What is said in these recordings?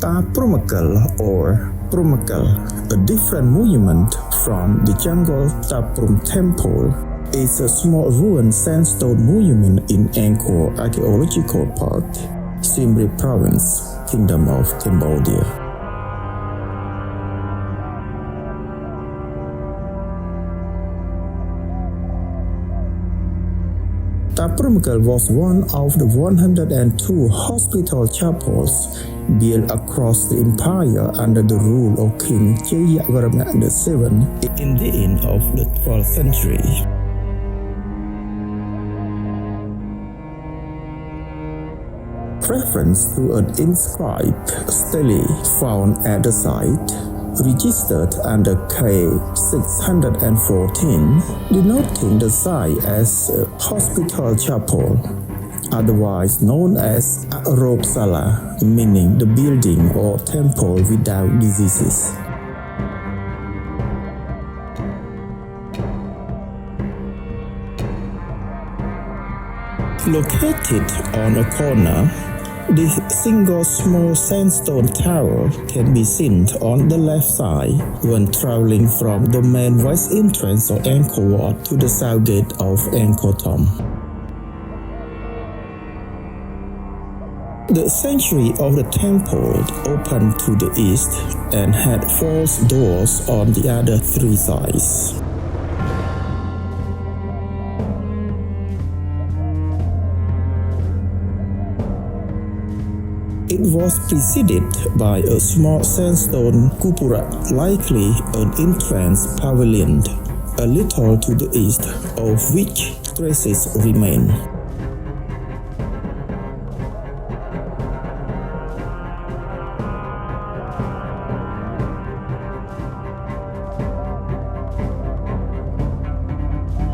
Ta Prohm Kel or Prohm Kel, a different monument from the jungle Ta Prohm Temple, is a small ruined sandstone monument in Angkor Archaeological Park, Siem Reap Province, Kingdom of Cambodia. Ta Prohm Kel was one of the 102 hospital chapels built across the empire under the rule of King Jayavarman VII in the end of the 12th century. Reference to an inscribed stele found at the site, registered under K614, denoting the site as a hospital chapel, otherwise known as Arogyasala, meaning the building or temple without diseases. Located on a corner, this single small sandstone tower can be seen on the left side when traveling from the main west entrance of Angkor Wat to the south gate of Angkor Thom. The sanctuary of the temple opened to the east and had false doors on the other three sides. It was preceded by a small sandstone cupola, likely an entrance pavilion, a little to the east of which traces remain.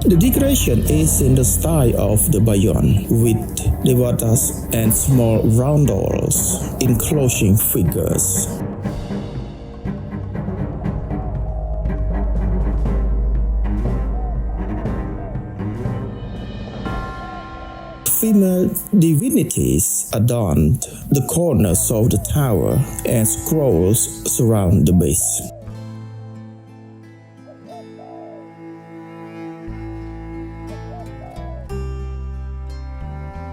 The decoration is in the style of the Bayon, with devatas and small roundels enclosing figures. Female divinities adorned the corners of the tower and scrolls surround the base.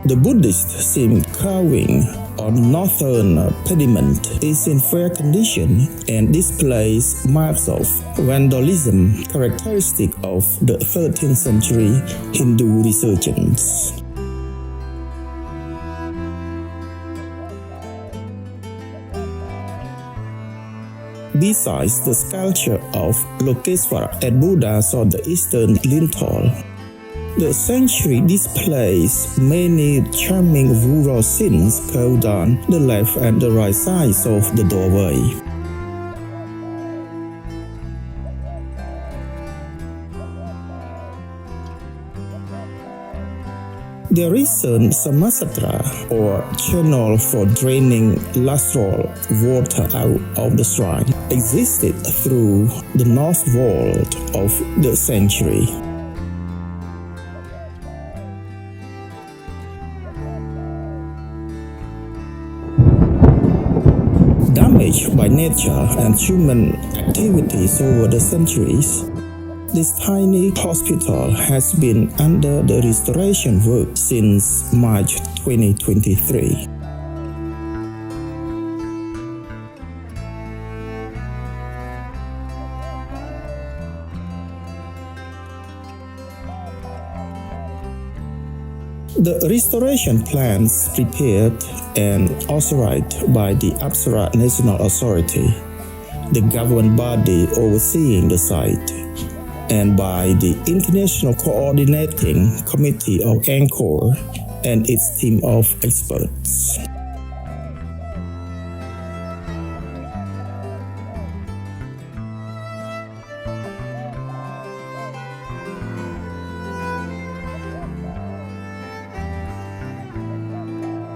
The Buddhist Sim carving on northern pediment is in fair condition and displays marks of vandalism characteristic of the 13th century Hindu resurgence. Besides the sculpture of Lokeswara and Buddhas on the eastern lintel, the sanctuary displays many charming rural scenes carved on the left and the right sides of the doorway. There is a samasatra or channel for draining lustral water out of the shrine, existed through the north wall of the sanctuary. Damaged by nature and human activities over the centuries, this tiny hospital has been under the restoration work since March 2023. The restoration plans prepared and authorized by the Apsara National Authority, the government body overseeing the site, and by the International Coordinating Committee of Angkor and its team of experts.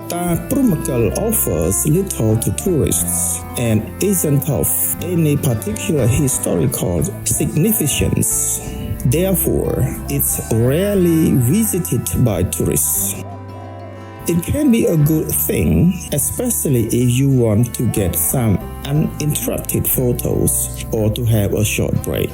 Ta Prohm Kel offers little to tourists and isn't of any particular historical significance. Therefore, it's rarely visited by tourists. It can be a good thing, especially if you want to get some uninterrupted photos or to have a short break.